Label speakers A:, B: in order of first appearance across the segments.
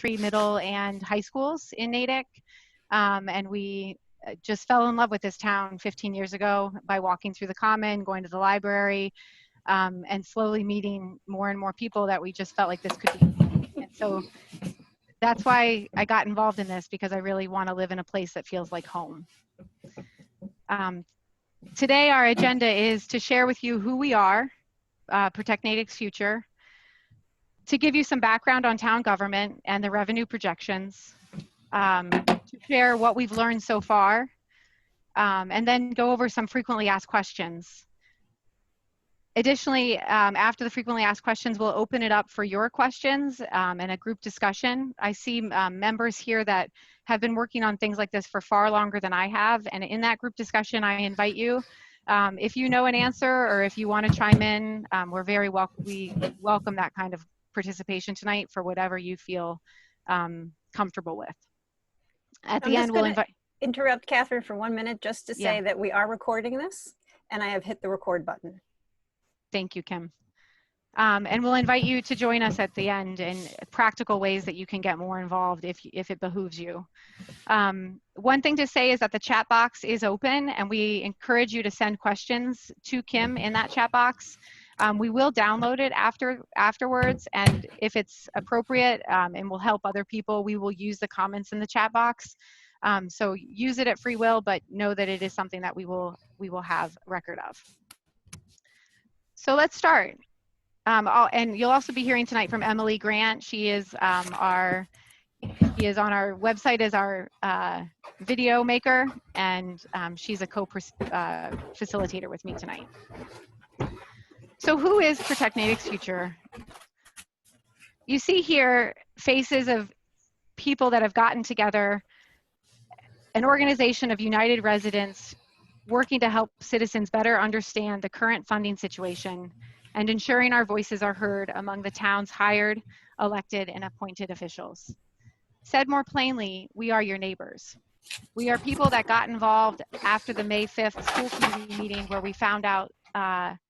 A: middle and high schools in Natick. And we just fell in love with this town 15 years ago by walking through the common, going to the library, and slowly meeting more and more people that we just felt like this could be. And so that's why I got involved in this, because I really want to live in a place that feels like home. Today, our agenda is to share with you who we are, Protect Natick's Future, to give you some background on town government and the revenue projections, to share what we've learned so far, and then go over some frequently asked questions. Additionally, after the frequently asked questions, we'll open it up for your questions and a group discussion. I see members here that have been working on things like this for far longer than I have, and in that group discussion, I invite you. If you know an answer or if you want to chime in, we welcome that kind of participation tonight for whatever you feel comfortable with. At the end, we'll invite.
B: Interrupt Catherine for 1 minute just to say that we are recording this, and I have hit the record button.
A: Thank you, Kim. And we'll invite you to join us at the end in practical ways that you can get more involved if it behooves you. One thing to say is that the chat box is open, and we encourage you to send questions to Kim in that chat box. We will download it afterwards, and if it's appropriate and will help other people, we will use the comments in the chat box. So use it at free will, but know that it is something that we will have record of. So let's start. And you'll also be hearing tonight from Emily Grant. She is on our website as our video maker, and she's a co-facilitator with me tonight. So who is Protect Natick's Future? You see here faces of people that have gotten together, an organization of united residents working to help citizens better understand the current funding situation and ensuring our voices are heard among the town's hired, elected, and appointed officials. Said more plainly, we are your neighbors. We are people that got involved after the May 5th school committee meeting, where we found out,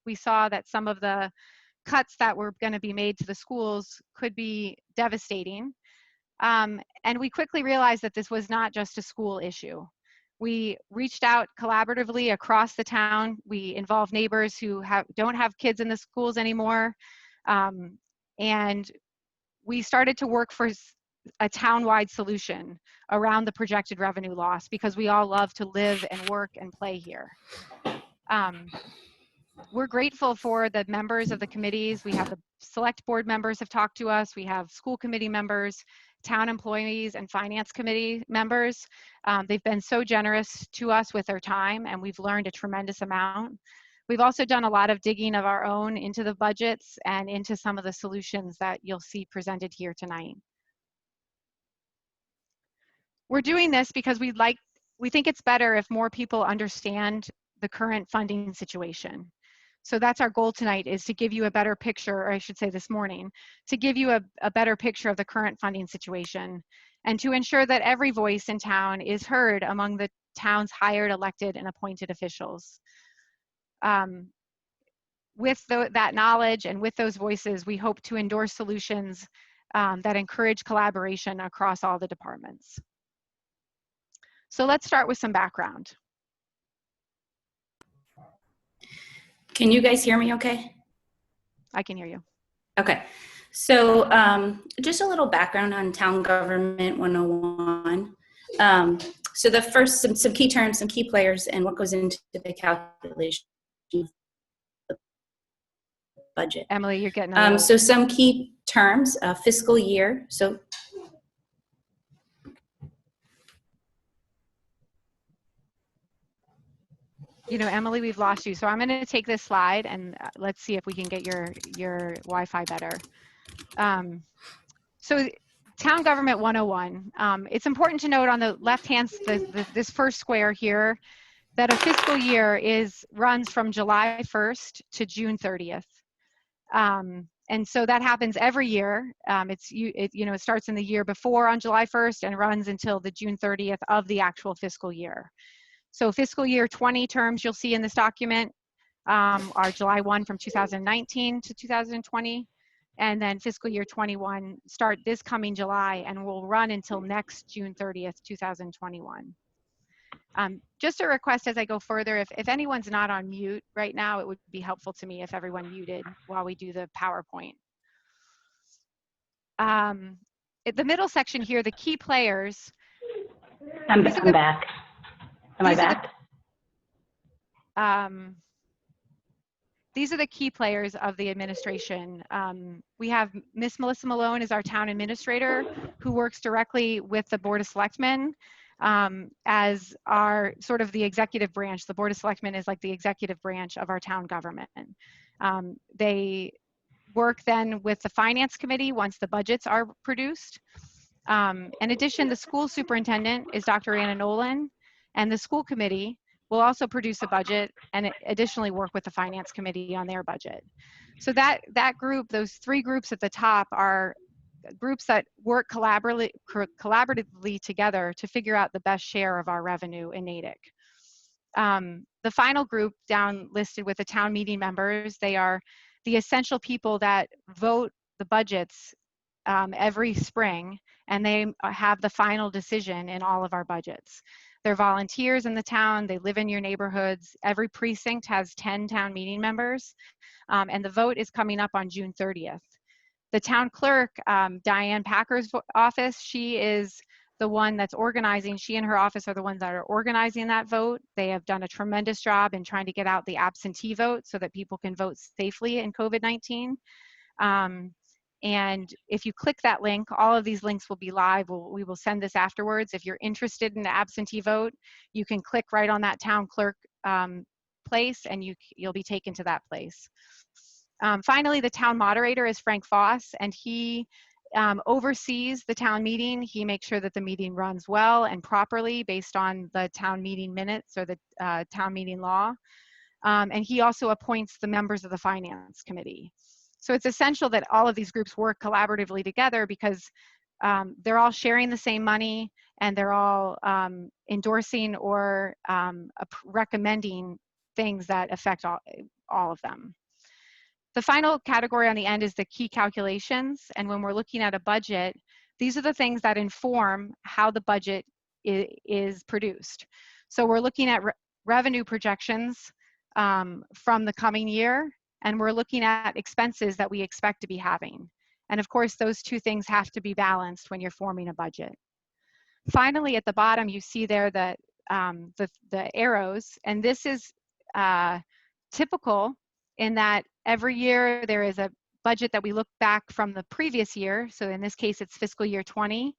A: we saw that some of the cuts that were going to be made to the schools could be devastating. And we quickly realized that this was not just a school issue. We reached out collaboratively across the town. We involved neighbors who don't have kids in the schools anymore. And we started to work for a town-wide solution around the projected revenue loss, because we all love to live and work and play here. We're grateful for the members of the committees. We have the select board members have talked to us. We have school committee members, town employees, and finance committee members. They've been so generous to us with their time, and we've learned a tremendous amount. We've also done a lot of digging of our own into the budgets and into some of the solutions that you'll see presented here tonight. We're doing this because we think it's better if more people understand the current funding situation. So that's our goal tonight, is to give you a better picture, or I should say this morning, to give you a better picture of the current funding situation, and to ensure that every voice in town is heard among the town's hired, elected, and appointed officials. With that knowledge and with those voices, we hope to endorse solutions that encourage collaboration across all the departments. So let's start with some background.
C: Can you guys hear me okay?
A: I can hear you.
C: Okay. So just a little background on Town Government 101. So the first, some key terms, some key players, and what goes into the calculation of the budget.
A: Emily, you're getting
C: so some key terms, fiscal year. So
A: you know, Emily, we've lost you. So I'm going to take this slide and let's see if we can get your Wi-Fi better. So Town Government 101. It's important to note on the left-hand, this first square here, that a fiscal year runs from July 1st to June 30th. And so that happens every year. It starts in the year before on July 1st and runs until the June 30th of the actual fiscal year. So fiscal year 20 terms you'll see in this document are July 1 from 2019 to 2020. and then fiscal year 21 start this coming July and will run until next June 30th, 2021. Just a request as I go further, if anyone's not on mute right now, it would be helpful to me if everyone muted while we do the PowerPoint. The middle section here, the key players.
C: I'm back. Am I back?
A: These are the key players of the administration. We have Miss Melissa Malone as our town administrator, who works directly with the Board of Selectmen as our sort of the executive branch. The Board of Selectmen is like the executive branch of our town government. They work then with the Finance Committee once the budgets are produced. In addition, the school superintendent is Dr. Anna Nolan, and the school committee will also produce a budget and additionally work with the Finance Committee on their budget. So that group, those three groups at the top, are groups that work collaboratively together to figure out the best share of our revenue in Natick. The final group down listed with the town meeting members, they are the essential people that vote the budgets every spring, and they have the final decision in all of our budgets. They're volunteers in the town, they live in your neighborhoods. Every precinct has 10 town meeting members, and the vote is coming up on June 30th. The town clerk, Diane Packer's office, she is the one that's organizing. She and her office are the ones that are organizing that vote. They have done a tremendous job in trying to get out the absentee vote so that people can vote safely in COVID-19. And if you click that link, all of these links will be live. We will send this afterwards. If you're interested in the absentee vote, you can click right on that town clerk place and you'll be taken to that place. Finally, the town moderator is Frank Foss, and he oversees the town meeting. He makes sure that the meeting runs well and properly based on the town meeting minutes or the town meeting law. And he also appoints the members of the Finance Committee. So it's essential that all of these groups work collaboratively together because they're all sharing the same money and they're all endorsing or recommending things that affect all of them. The final category on the end is the key calculations. And when we're looking at a budget, these are the things that inform how the budget is produced. So we're looking at revenue projections from the coming year, and we're looking at expenses that we expect to be having. And of course, those two things have to be balanced when you're forming a budget. Finally, at the bottom, you see there that the arrows, and this is typical in that every year there is a budget that we look back from the previous year. So in this case, it's fiscal year 20.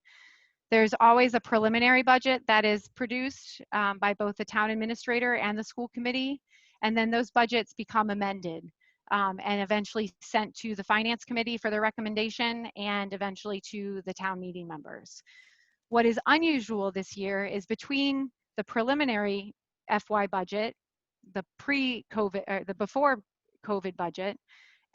A: There's always a preliminary budget that is produced by both the town administrator and the school committee. And then those budgets become amended and eventually sent to the Finance Committee for their recommendation and eventually to the town meeting members. What is unusual this year is between the preliminary FY budget, the pre-COVID, or the before COVID budget,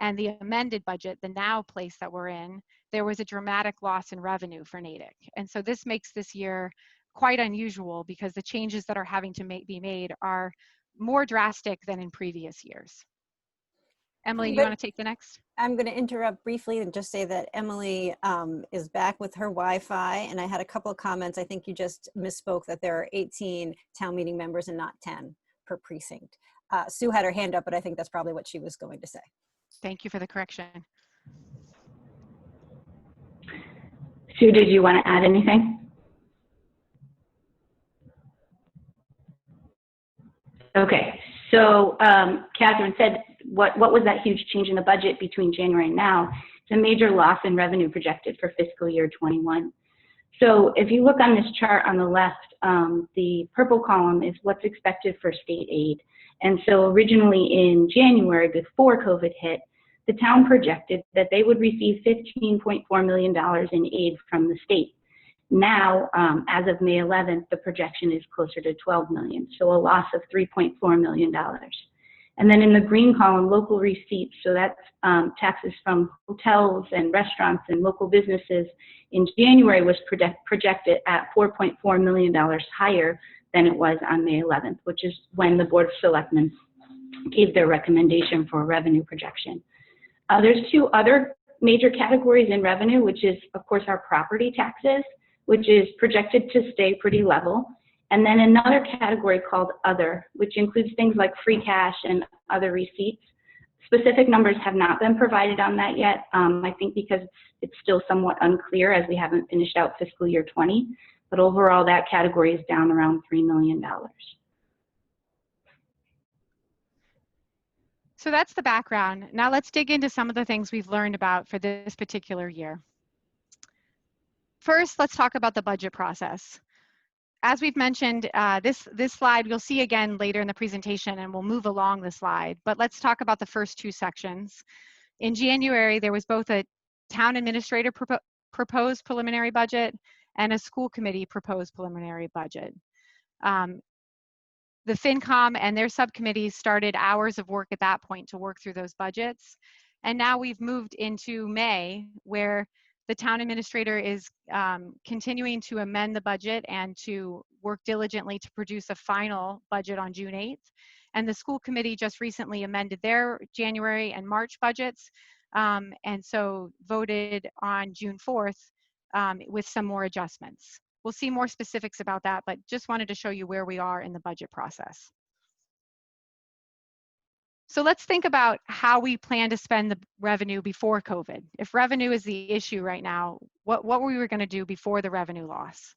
A: and the amended budget, the now place that we're in, there was a dramatic loss in revenue for Natick. And so this makes this year quite unusual because the changes that are having to be made are more drastic than in previous years. Emily, do you want to take the next?
B: I'm going to interrupt briefly and just say that Emily is back with her Wi-Fi, and I had a couple of comments. I think you just misspoke that there are 18 town meeting members and not 10 per precinct. Sue had her hand up, but I think that's probably what she was going to say.
A: Thank you for the correction.
C: Sue, did you want to add anything? Okay, so Catherine said, what was that huge change in the budget between January and now? It's a major loss in revenue projected for fiscal year 21. So if you look on this chart on the left, the purple column is what's expected for state aid. And so originally in January, before COVID hit, the town projected that they would receive $15.4 million in aid from the state. Now, as of May 11th, the projection is closer to 12 million, so a loss of $3.4 million. And then in the green column, local receipts, so that's taxes from hotels and restaurants and local businesses, in January was projected at $4.4 million higher than it was on May 11th, which is when the Board of Selectmen gave their recommendation for a revenue projection. There's two other major categories in revenue, which is, of course, our property taxes, which is projected to stay pretty level. And then another category called other, which includes things like free cash and other receipts. Specific numbers have not been provided on that yet, I think because it's still somewhat unclear as we haven't finished out fiscal year 20. But overall, that category is down around $3 million.
A: So that's the background. Now let's dig into some of the things we've learned about for this particular year. First, let's talk about the budget process. As we've mentioned, this slide you'll see again later in the presentation, and we'll move along the slide, but let's talk about the first two sections. In January, there was both a town administrator proposed preliminary budget and a school committee proposed preliminary budget. The FinCom and their subcommittees started hours of work at that point to work through those budgets. And now we've moved into May, where the town administrator is continuing to amend the budget and to work diligently to produce a final budget on June 8th. And the school committee just recently amended their January and March budgets, and so voted on June 4th with some more adjustments. We'll see more specifics about that, but just wanted to show you where we are in the budget process. So let's think about how we plan to spend the revenue before COVID. If revenue is the issue right now, what were we going to do before the revenue loss?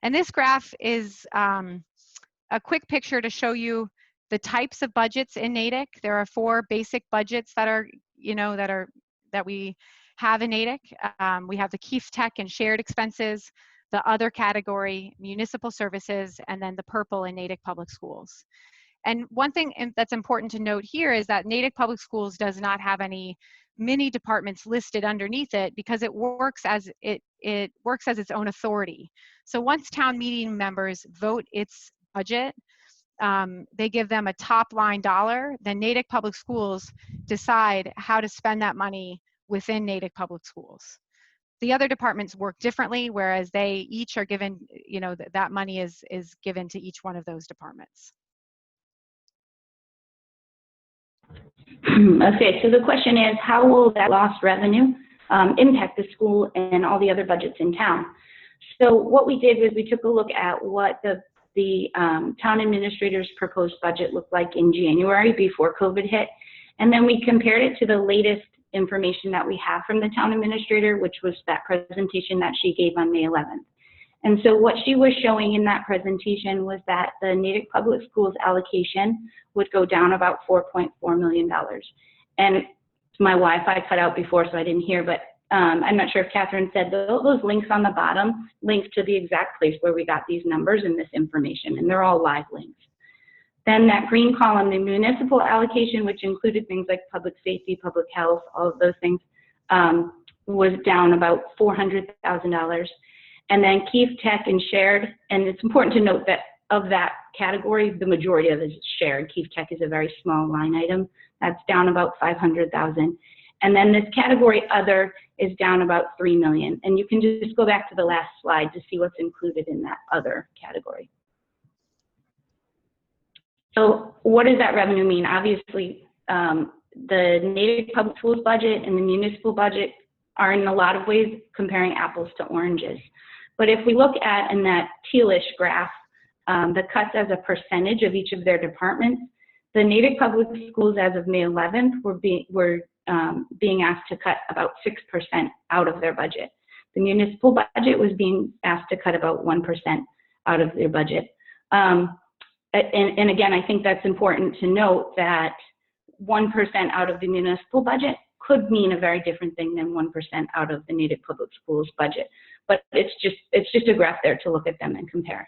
A: And this graph is a quick picture to show you the types of budgets in Natick. There are 4 basic budgets that are, that we have in Natick. We have the Keefe Tech and shared expenses, the other category, municipal services, and then the purple in Natick Public Schools. And one thing that's important to note here is that Natick Public Schools does not have any mini departments listed underneath it because it works as it works as its own authority. So once town meeting members vote its budget, they give them a top line dollar, then Natick Public Schools decide how to spend that money within Natick Public Schools. The other departments work differently, whereas they each are given, that money is given to each one of those departments.
C: Okay, so the question is, how will that lost revenue impact the school and all the other budgets in town? So what we did was we took a look at what the town administrator's proposed budget looked like in January before COVID hit, and then we compared it to the latest information that we have from the town administrator, which was that presentation that she gave on May 11th. And so what she was showing in that presentation was that the Natick Public Schools allocation would go down about $4.4 million. And my Wi-Fi cut out before, so I didn't hear, but I'm not sure if Catherine said those links on the bottom link to the exact place where we got these numbers and this information, and they're all live links. Then that green column, the municipal allocation, which included things like public safety, public health, all of those things, was down about $400,000. And then Keefe Tech and shared, and it's important to note that of that category, the majority of it is shared. Keefe Tech is a very small line item. That's down about $500,000. And then this category other is down about $3 million. And you can just go back to the last slide to see what's included in that other category. So what does that revenue mean? Obviously, the Natick Public Schools budget and the municipal budget are in a lot of ways comparing apples to oranges. But if we look at in that tealish graph, the cuts as a percentage of each of their departments, the Natick Public Schools as of May 11th were being asked to cut about 6% out of their budget. The municipal budget was being asked to cut about 1% out of their budget. And again, I think that's important to note that 1% out of the municipal budget could mean a very different thing than 1% out of the Natick Public Schools budget. But it's just a graph there to look at them and compare.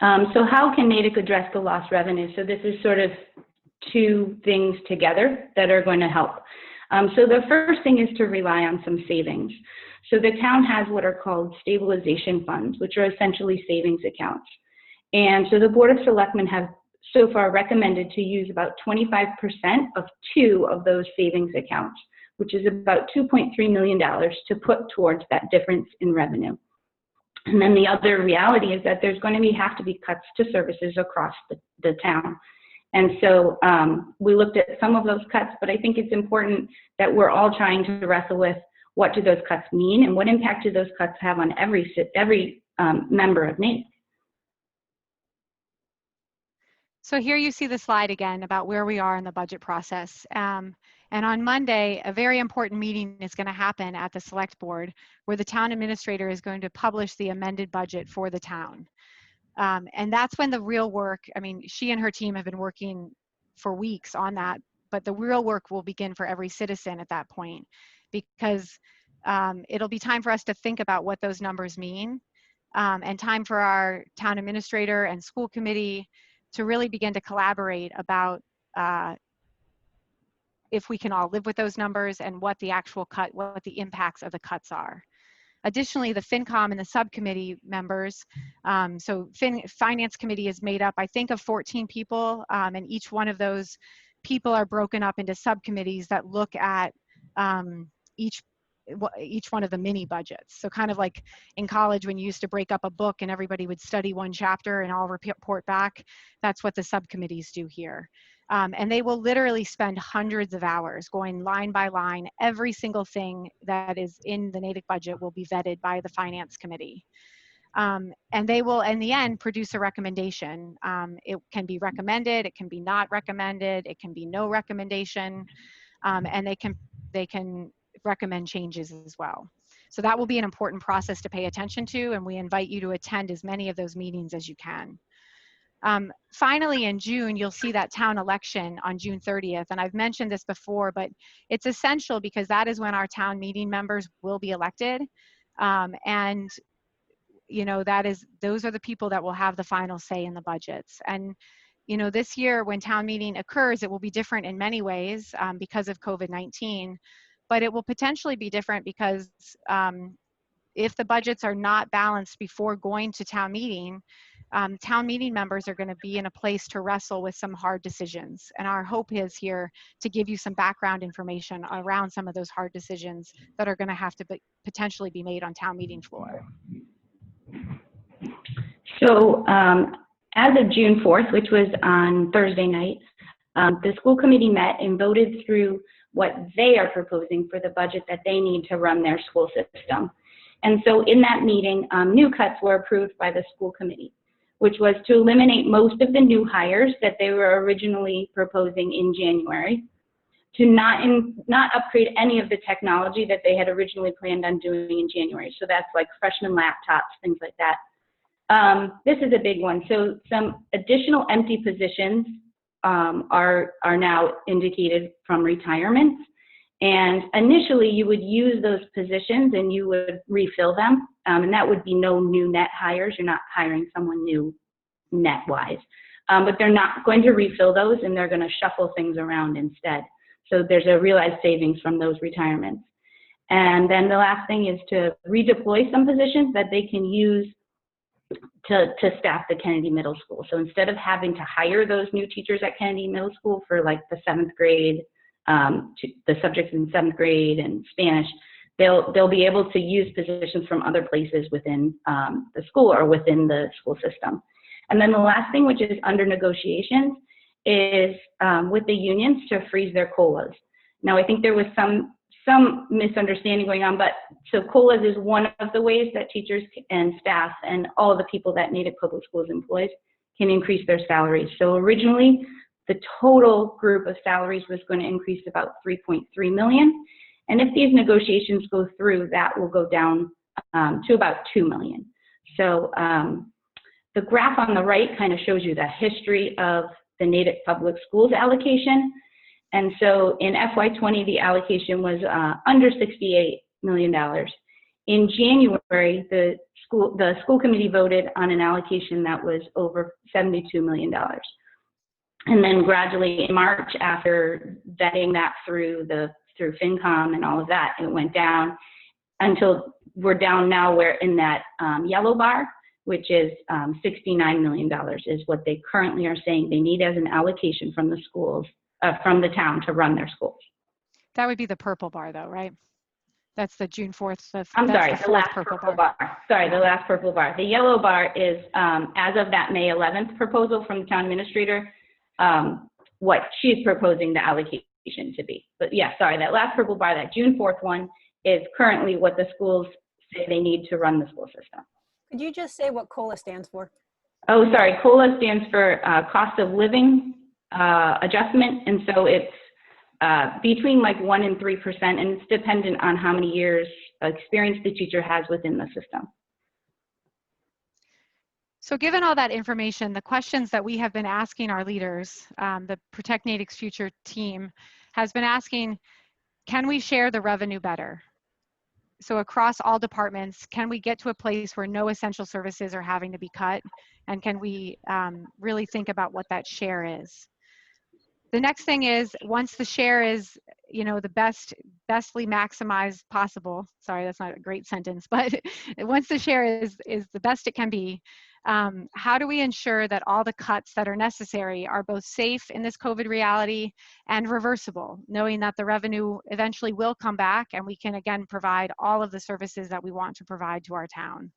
C: So how can Natick address the lost revenue? So this is sort of two things together that are going to help. So the first thing is to rely on some savings. So the town has what are called stabilization funds, which are essentially savings accounts. And so the Board of Selectmen have so far recommended to use about 25% of 2 of those savings accounts, which is about $2.3 million to put towards that difference in revenue. And then the other reality is that there's going to have to be cuts to services across the town. And so we looked at some of those cuts, but I think it's important that we're all trying to wrestle with what do those cuts mean and what impact do those cuts have on every member of Natick.
A: So here you see the slide again about where we are in the budget process. And on Monday, a very important meeting is going to happen at the select board where the town administrator is going to publish the amended budget for the town. And that's when the real work, I mean, she and her team have been working for weeks on that, but the real work will begin for every citizen at that point, because it'll be time for us to think about what those numbers mean, and time for our town administrator and school committee to really begin to collaborate about if we can all live with those numbers and what the actual cut, what the impacts of the cuts are. Additionally, the FinCom and the subcommittee members, so Finance Committee is made up, I think, of 14 people, and each one of those people are broken up into subcommittees that look at each one of the mini budgets. So kind of like in college when you used to break up a book and everybody would study one chapter and all report back, that's what the subcommittees do here. And they will literally spend hundreds of hours going line by line. Every single thing that is in the Natick budget will be vetted by the Finance Committee. And they will, in the end, produce a recommendation. It can be recommended, it can be not recommended, it can be no recommendation, and they can recommend changes as well. So that will be an important process to pay attention to, and we invite you to attend as many of those meetings as you can. Finally, in June, you'll see that town election on June 30th. And I've mentioned this before, but it's essential because that is when our town meeting members will be elected. And you know, those are the people that will have the final say in the budgets. And you know, this year when town meeting occurs, it will be different in many ways because of COVID-19, but it will potentially be different because if the budgets are not balanced before going to town meeting members are going to be in a place to wrestle with some hard decisions. And our hope is here to give you some background information around some of those hard decisions that are going to have to potentially be made on town meeting floor.
C: So as of June 4th, which was on Thursday night, the school committee met and voted through what they are proposing for the budget that they need to run their school system. And so in that meeting, new cuts were approved by the school committee, which was to eliminate most of the new hires that they were originally proposing in January, to not upgrade any of the technology that they had originally planned on doing in January. So that's like freshman laptops, things like that. This is a big one. So some additional empty positions are now indicated from retirements. And initially you would use those positions and you would refill them. And that would be no new net hires. You're not hiring someone new net-wise. But they're not going to refill those and they're going to shuffle things around instead. So there's a realized savings from those retirements. And then the last thing is to redeploy some positions that they can use to staff the Kennedy Middle School. So instead of having to hire those new teachers at Kennedy Middle School for like the 7th grade, the subjects in 7th grade and Spanish, they'll be able to use positions from other places within the school or within the school system. And then the last thing, which is under negotiations, is with the unions to freeze their COLAs. Now, I think there was some misunderstanding going on, but so COLAs is one of the ways that teachers and staff and all of the people that Natick Public Schools employs can increase their salaries. So originally, the total group of salaries was going to increase about $3.3 million. And if these negotiations go through, that will go down to about $2 million. So the graph on the right kind of shows you the history of the Natick Public Schools allocation. And so in FY20, the allocation was under $68 million. In January, the school committee voted on an allocation that was over $72 million. And then gradually in March, after vetting that through FinCom and all of that, it went down until we're down now. We're in that yellow bar, which is $69 million is what they currently are saying they need as an allocation from the schools, from the town to run their schools.
A: That would be the purple bar though, right? That's the June 4th.
C: The last purple bar. Sorry, the last purple bar. The yellow bar is as of that May 11th proposal from the town administrator, what she's proposing the allocation to be. But yeah, sorry, that last purple bar, that June 4th one, is currently what the schools say they need to run the school system.
B: Could you just say what COLA stands for?
C: Oh, sorry, COLA stands for cost of living adjustment, and so it's between like 1% and 3%, and it's dependent on how many years experience the teacher has within the system.
A: So given all that information, the questions that we have been asking our leaders, the Protect Natick's Future team has been asking, can we share the revenue better? So across all departments, can we get to a place where no essential services are having to be cut? And can we really think about what that share is? The next thing is, once the share is, the bestly maximized possible, sorry, that's not a great sentence, but once the share is the best it can be, how do we ensure that all the cuts that are necessary are both safe in this COVID reality and reversible, knowing that the revenue eventually will come back and we can again provide all of the services that we want to provide to our town?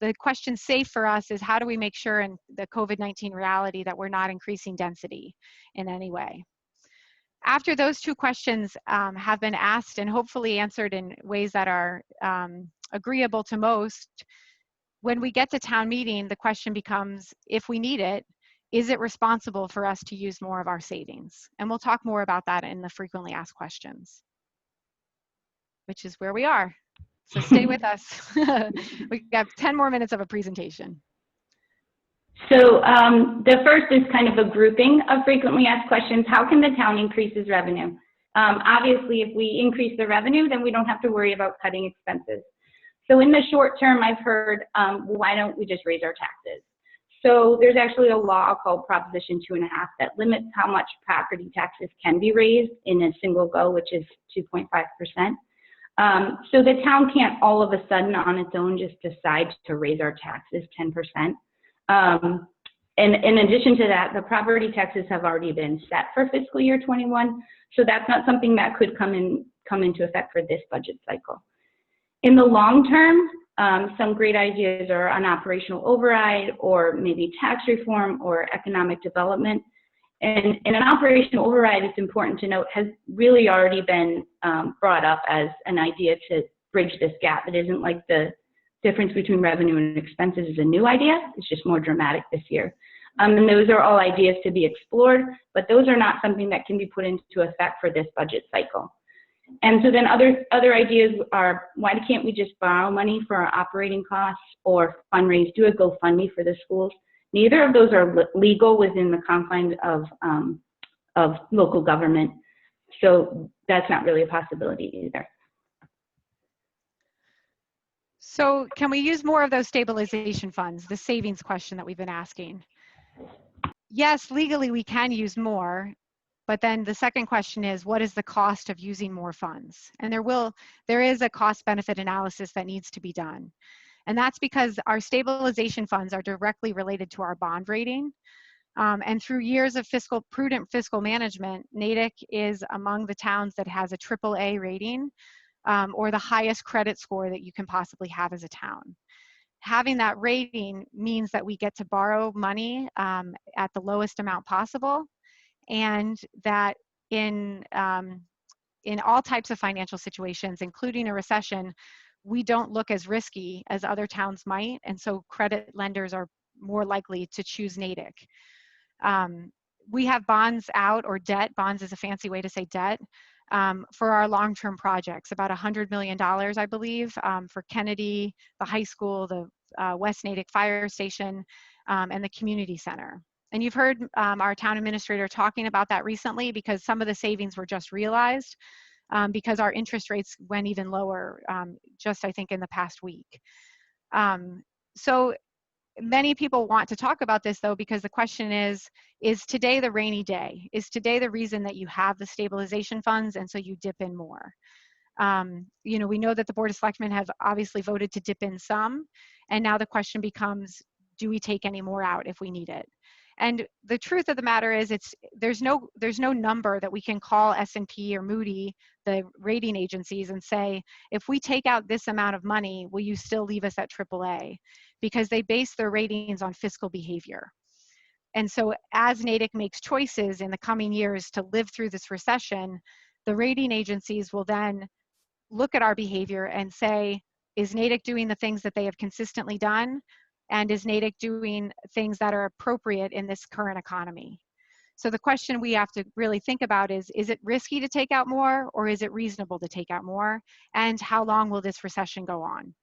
A: The question safe for us is, how do we make sure in the COVID-19 reality that we're not increasing density in any way? After those two questions have been asked and hopefully answered in ways that are agreeable to most, when we get to town meeting, the question becomes, if we need it, is it responsible for us to use more of our savings? And we'll talk more about that in the frequently asked questions, which is where we are. So stay with us. We got 10 more minutes of a presentation.
C: So the first is kind of a grouping of frequently asked questions. How can the town increase its revenue? Obviously, if we increase the revenue, then we don't have to worry about cutting expenses. So in the short term, I've heard, well, why don't we just raise our taxes? So there's actually a law called Proposition 2.5 that limits how much property taxes can be raised in a single go, which is 2.5%. So the town can't all of a sudden on its own just decide to raise our taxes 10%. And in addition to that, the property taxes have already been set for fiscal year 21. So that's not something that could come into effect for this budget cycle. In the long term, some great ideas are an operational override or maybe tax reform or economic development. And an operational override, it's important to note, has really already been brought up as an idea to bridge this gap. It isn't like the difference between revenue and expenses is a new idea. It's just more dramatic this year. And those are all ideas to be explored, but those are not something that can be put into effect for this budget cycle. And so then other ideas are, why can't we just borrow money for our operating costs or fundraise, do a GoFundMe for the schools? Neither of those are legal within the confines of local government. So that's not really a possibility either.
A: So can we use more of those stabilization funds, the savings question that we've been asking? Yes, legally we can use more, but then the second question is, what is the cost of using more funds? And there is a cost benefit analysis that needs to be done. And that's because our stabilization funds are directly related to our bond rating. And through years of prudent fiscal management, Natick is among the towns that has a AAA rating, or the highest credit score that you can possibly have as a town. Having that rating means that we get to borrow money at the lowest amount possible, and that in all types of financial situations, including a recession, we don't look as risky as other towns might, and so credit lenders are more likely to choose Natick. We have bonds out, or debt. Bonds is a fancy way to say debt, for our long-term projects, about $100 million, I believe, for Kennedy, the high school, the West Natick Fire Station, and the community center. And you've heard our town administrator talking about that recently, because some of the savings were just realized because our interest rates went even lower just, I think, in the past week. So many people want to talk about this, though, because the question is today the rainy day? Is today the reason that you have the stabilization funds and so you dip in more? We know that the Board of Selectmen have obviously voted to dip in some, and now the question becomes, do we take any more out if we need it? And the truth of the matter is, there's no number that we can call S&P or Moody, the rating agencies, and say, if we take out this amount of money, will you still leave us at AAA? Because they base their ratings on fiscal behavior. And so as Natick makes choices in the coming years to live through this recession, the rating agencies will then look at our behavior and say, is Natick doing the things that they have consistently done? And is Natick doing things that are appropriate in this current economy? So the question we have to really think about is it risky to take out more, or is it reasonable to take out more? And how long will this recession go on?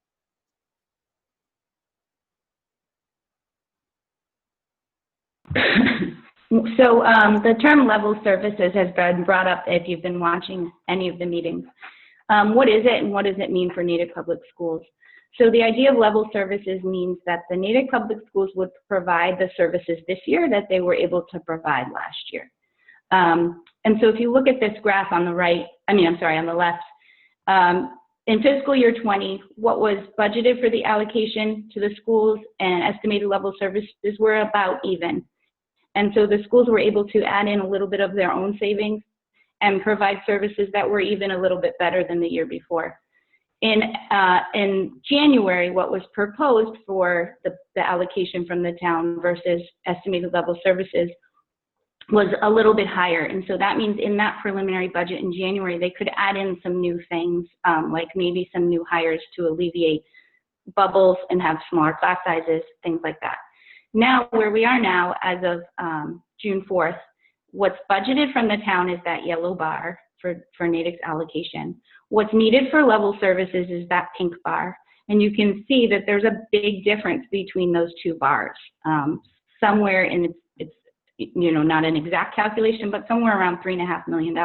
C: So the term level services has been brought up if you've been watching any of the meetings. What is it and what does it mean for Natick Public Schools? So the idea of level services means that the Natick Public Schools would provide the services this year that they were able to provide last year. And so if you look at this graph on the right, on the left, in fiscal year 20, what was budgeted for the allocation to the schools and estimated level services were about even. And so the schools were able to add in a little bit of their own savings and provide services that were even a little bit better than the year before. In January, what was proposed for the allocation from the town versus estimated level services was a little bit higher. And so that means in that preliminary budget in January, they could add in some new things, like maybe some new hires to alleviate bubbles and have smaller class sizes, things like that. Now, where we are now, as of June 4th, what's budgeted from the town is that yellow bar for Natick's allocation. What's needed for level services is that pink bar. And you can see that there's a big difference between those two bars. Somewhere in it's not an exact calculation, but somewhere around $3.5 million.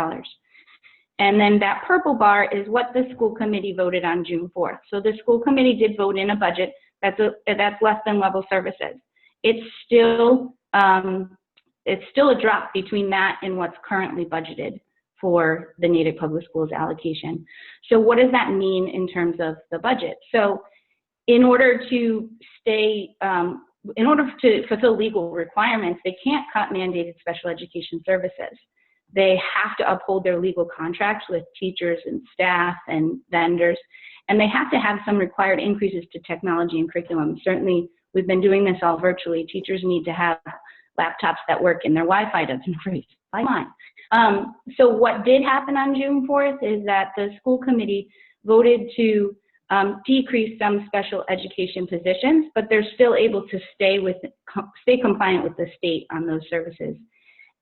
C: And then that purple bar is what the school committee voted on June 4th. So the school committee did vote in a budget that's less than level services. It's still a drop between that and what's currently budgeted for the Natick Public Schools allocation. So what does that mean in terms of the budget? So in order to fulfill legal requirements, they can't cut mandated special education services. They have to uphold their legal contracts with teachers and staff and vendors, and they have to have some required increases to technology and curriculum. Certainly, we've been doing this all virtually. Teachers need to have laptops that work and their Wi-Fi doesn't freeze. Fine. So what did happen on June 4th is that the school committee voted to decrease some special education positions, but they're still able to stay compliant with the state on those services.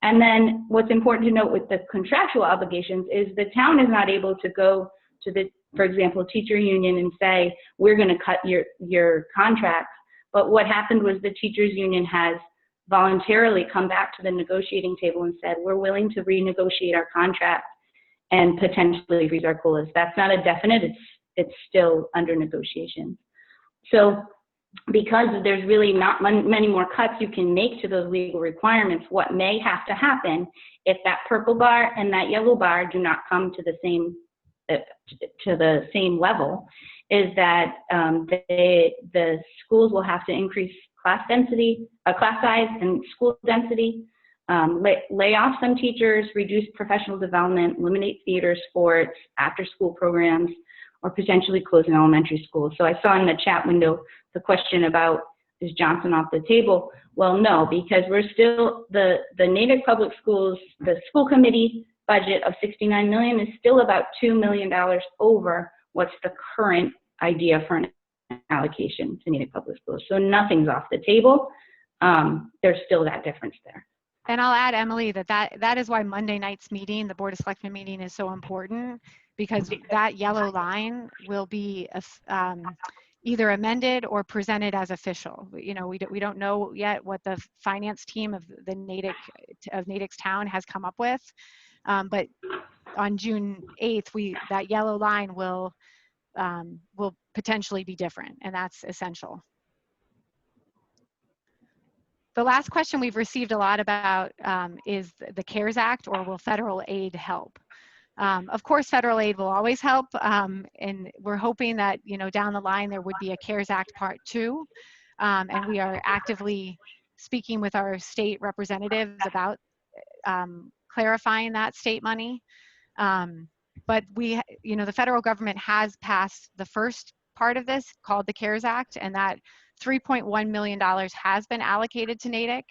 C: And then what's important to note with the contractual obligations is the town is not able to go to the, for example, teacher union and say, we're going to cut your contracts. But what happened was the teachers union has voluntarily come back to the negotiating table and said, we're willing to renegotiate our contract and potentially freeze our COLAs. That's not a definite, it's still under negotiation. So because there's really not many more cuts you can make to those legal requirements, what may have to happen if that purple bar and that yellow bar do not come to the same level is that the schools will have to increase class size and school density, lay off some teachers, reduce professional development, eliminate theater, sports, after-school programs, or potentially close an elementary school. So I saw in the chat window the question about, is Johnson off the table? Well, no, because we're still, the Natick Public Schools, the school committee budget of $69 million is still about $2 million over what's the current idea for an allocation to Natick Public Schools. So nothing's off the table. There's still that difference there.
A: And I'll add, Emily, that is why Monday night's meeting, the Board of Selectmen meeting, is so important, because that yellow line will be either amended or presented as official. We don't know yet what the finance team of Natick's town has come up with, but on June 8th, that yellow line will potentially be different, and that's essential. The last question we've received a lot about is the CARES Act, or will federal aid help? Of course, federal aid will always help, and we're hoping that down the line there would be a CARES Act Part 2, and we are actively speaking with our state representatives about clarifying that state money. But the federal government has passed the first part of this, called the CARES Act, and that $3.1 million has been allocated to Natick.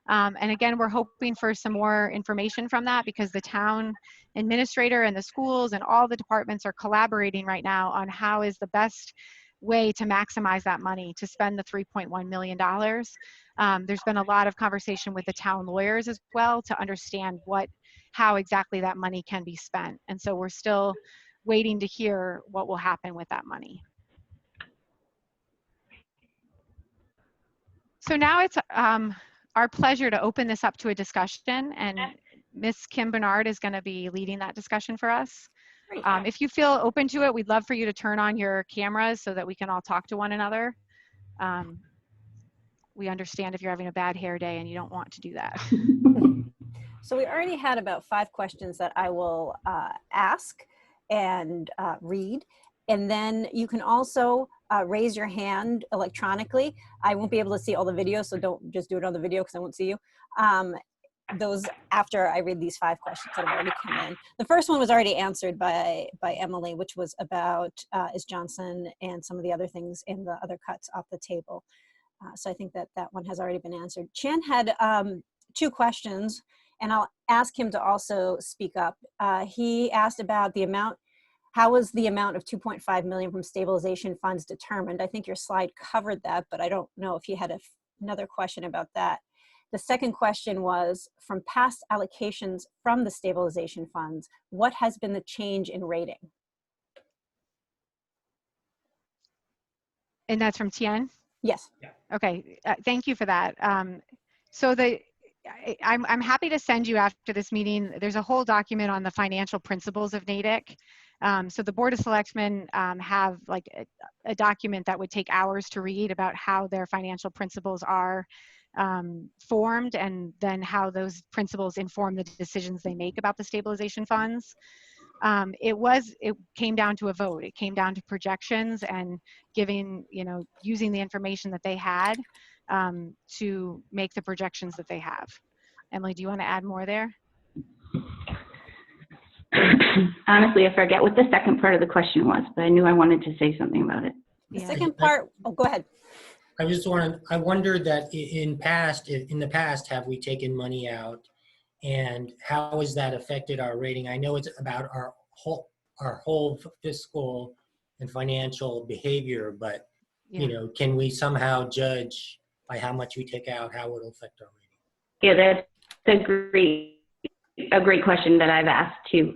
A: And again, we're hoping for some more information from that because the town administrator and the schools and all the departments are collaborating right now on how is the best way to maximize that money to spend the $3.1 million. There's been a lot of conversation with the town lawyers as well to understand how exactly that money can be spent. And so we're still waiting to hear what will happen with that money. So now it's our pleasure to open this up to a discussion, and Miss Kim Bernard is going to be leading that discussion for us. If you feel open to it, we'd love for you to turn on your cameras so that we can all talk to one another. We understand if you're having a bad hair day and you don't want to do that.
B: So we already had about 5 questions that I will ask and read. And then you can also raise your hand electronically. I won't be able to see all the videos, so don't just do it on the video because I won't see you. Those after I read these 5 questions that have already come in. The first one was already answered by Emily, which was about is Johnson and some of the other things in the other cuts off the table. So I think that one has already been answered. Chan had 2 questions, and I'll ask him to also speak up. He asked about the amount. How was the amount of 2.5 million from stabilization funds determined? I think your slide covered that, but I don't know if you had another question about that. The second question was, from past allocations from the stabilization funds, what has been the change in rating?
A: And that's from Tien?
B: Yes.
A: Okay, thank you for that. So I'm happy to send you after this meeting. There's a whole document on the financial principles of Natick. So the Board of Selectmen have like a document that would take hours to read about how their financial principles are formed, and then how those principles inform the decisions they make about the stabilization funds. It came down to a vote. It came down to projections and using the information that they had to make the projections that they have. Emily, do you want to add more there?
C: Honestly, I forget what the second part of the question was, but I knew I wanted to say something about it.
B: The second part, oh, go ahead.
D: I wondered that in the past, have we taken money out, and how has that affected our rating? I know it's about our whole fiscal and financial behavior, but can we somehow judge by how much we take out, how it will affect our rating?
C: Yeah, that's a great question that I've asked too.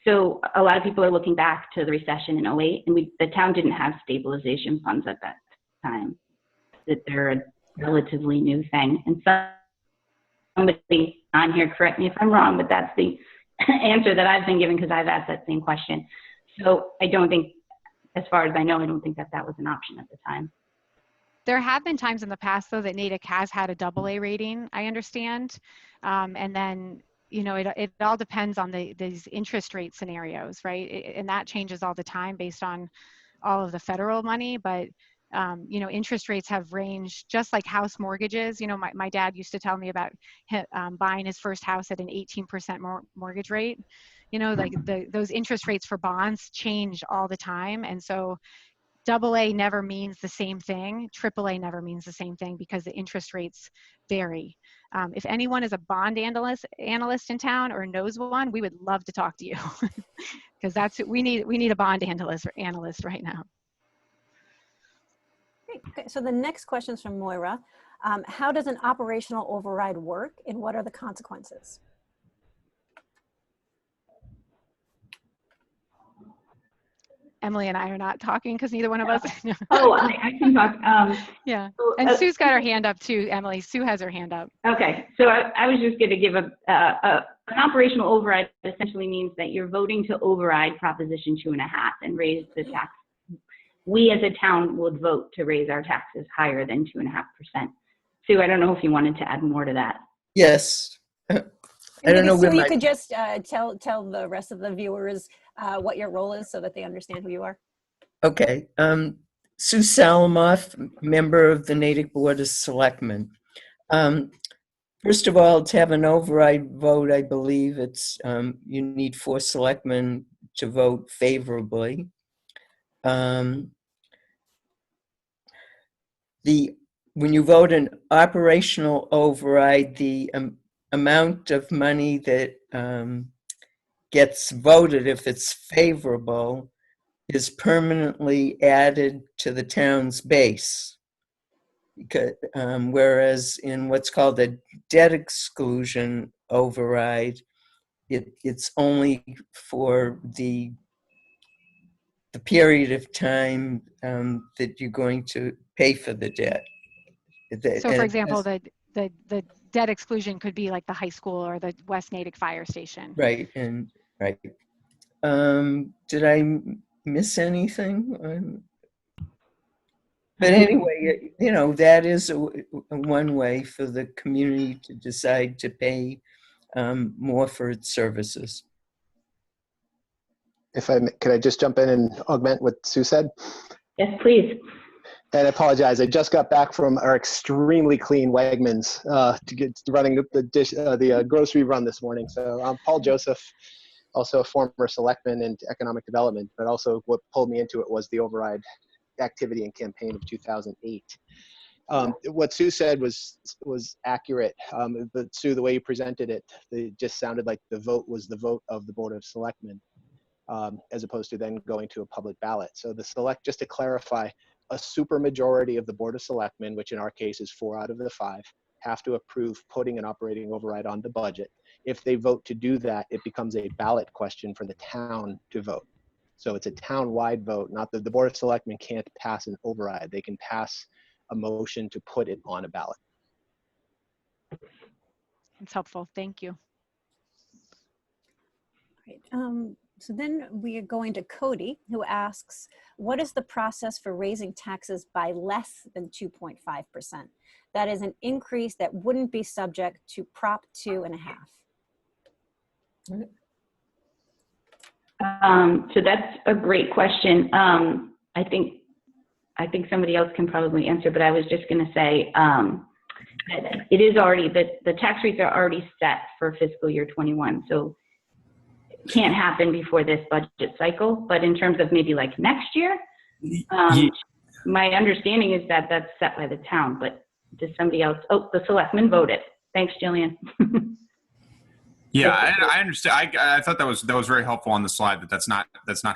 C: So a lot of people are looking back to the recession in 08, and the town didn't have stabilization funds at that time. That they're a relatively new thing. And somebody on here, correct me if I'm wrong, but that's the answer that I've been given because I've asked that same question. So I don't think, as far as I know, I don't think that was an option at the time.
A: There have been times in the past, though, that Natick has had a AA rating, I understand. And then, it all depends on these interest rate scenarios, right? And that changes all the time based on all of the federal money. But, interest rates have ranged just like house mortgages. My dad used to tell me about buying his first house at an 18% mortgage rate. Like those interest rates for bonds change all the time. And so AA never means the same thing. AAA never means the same thing because the interest rates vary. If anyone is a bond analyst in town or knows one, we would love to talk to you because we need a bond analyst right now.
B: Great. Okay, so the next question is from Moira. How does an operational override work, and what are the consequences?
A: Emily and I are not talking because neither one of us.
C: Oh, I can talk.
A: Yeah, and Sue's got her hand up too, Emily. Sue has her hand up.
C: Okay, so I was just going to give an operational override essentially means that you're voting to override Proposition 2.5 and raise the tax. We as a town would vote to raise our taxes higher than 2.5%. Sue, I don't know if you wanted to add more to that.
E: Yes. I don't know.
B: Sue, you could just tell the rest of the viewers what your role is so that they understand who you are.
E: Okay. Sue Salamoff, member of the Natick Board of Selectmen. First of all, to have an override vote, I believe it's you need 4 selectmen to vote favorably. The when you vote an operational override, the amount of money that gets voted, if it's favorable, is permanently added to the town's base. Because, whereas in what's called a debt exclusion override, it's only for the period of time that you're going to pay for the debt.
A: So for example, the debt exclusion could be like the high school or the West Natick Fire Station.
E: Right, and right. Did I miss anything? But anyway, you know, that is one way for the community to decide to pay more for its services.
F: Could I just jump in and augment what Sue said?
C: Yes, please.
F: And I apologize. I just got back from our extremely clean Wegmans to get running the grocery run this morning. So I'm Paul Joseph, also a former selectman in economic development, but also what pulled me into it was the override activity and campaign of 2008. What Sue said was accurate, but Sue, the way you presented it, it just sounded like the vote was the vote of the Board of Selectmen, as opposed to then going to a public ballot. So just to clarify, a supermajority of the Board of Selectmen, which in our case is 4 out of the 5, have to approve putting an operating override on the budget. If they vote to do that, it becomes a ballot question for the town to vote. So it's a town-wide vote, not that the Board of Selectmen can't pass an override. They can pass a motion to put it on a ballot.
A: It's helpful. Thank you.
B: Right. So then we are going to Cody, who asks, what is the process for raising taxes by less than 2.5%? That is an increase that wouldn't be subject to Prop 2.5.
C: So that's a great question. I think somebody else can probably answer, but I was just going to say that it is already, the tax rates are already set for fiscal year 21. So it can't happen before this budget cycle. But in terms of maybe like next year, my understanding is that that's set by the town. But does somebody else? Oh, the selectmen voted. Thanks, Jillian.
G: Yeah, I understand. I thought that was very helpful on the slide. That's not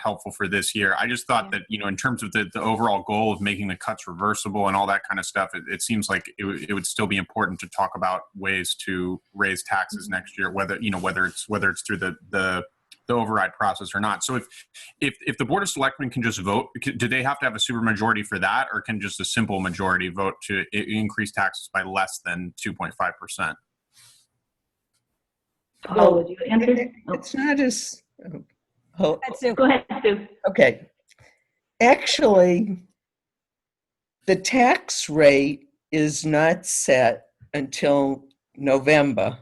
G: helpful for this year. I just thought that, you know, in terms of the overall goal of making the cuts reversible and all that kind of stuff, it seems like it would still be important to talk about ways to raise taxes next year, whether it's through the override process or not. So if the Board of Selectmen can just vote, do they have to have a supermajority for that, or can just a simple majority vote to increase taxes by less than 2.5%?
C: Paul, would you answer?
E: It's not as...
C: Go ahead, Sue.
E: Okay. Actually, the tax rate is not set until November.